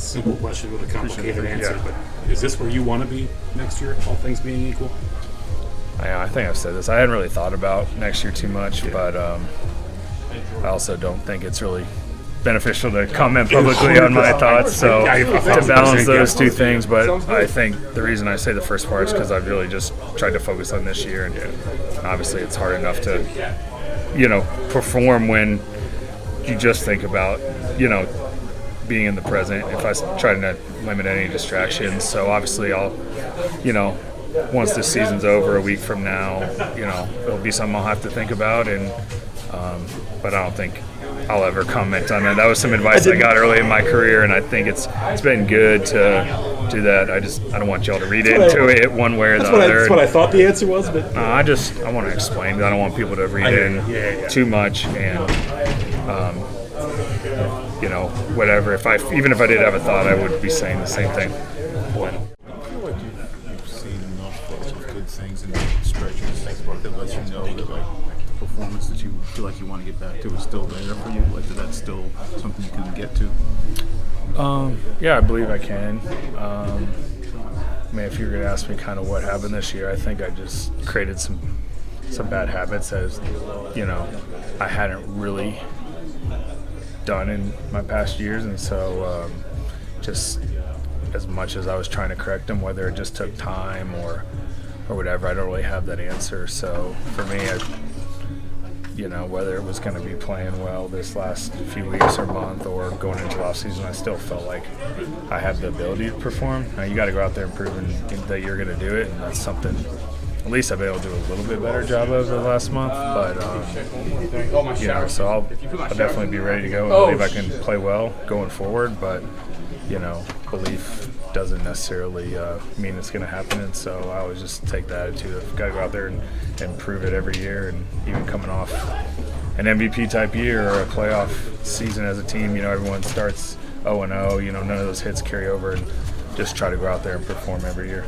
simple question with a complicated answer, Yeah. but is this where you want to be next year, all things being equal? I think I've said this. I hadn't really thought about next year too much, but I also don't think it's really beneficial to comment publicly on my thoughts. So to balance those two things, but I think the reason I say the first part is because I've really just tried to focus on this year, and obviously it's hard enough to, perform when you just think about, being in the present. If I try to limit any distractions, so obviously I'll, once this season's over a week from now, it'll be something I'll have to think about, and but I don't think I'll ever comment on that. That was some advice I got early in my career, and I think it's been good to do that. I don't want y'all to read into it one way or the other. That's what I thought the answer was, but I want to explain. I don't want people to read in too much, and whatever. Even if I did have a thought, I would be saying the same thing. I feel like you've seen enough of good things in the stretches that lets you know that the performance that you feel like you want to get back to is still there for you. Like that's still something you can get to. Yeah, I believe I can. If you were going to ask me kind of what happened this year, I think I just created some bad habits as I hadn't really done in my past years, and so just as much as I was trying to correct them, whether it just took time or whatever, I don't really have that answer. So for me, whether it was going to be playing well this last few weeks or month or going into the off season, I still felt like I have the ability to perform. Now you got to go out there and prove that you're going to do it, and that's something at least I've been able to do a little bit better job of the last month. But so I'll definitely be ready to go and believe I can play well going forward. But belief doesn't necessarily mean it's going to happen, and so I always just take the attitude of got to go out there and prove it every year. And even coming off an MVP type year or a playoff season as a team, everyone starts 0-0. None of those hits carry over, and just try to go out there and perform every year.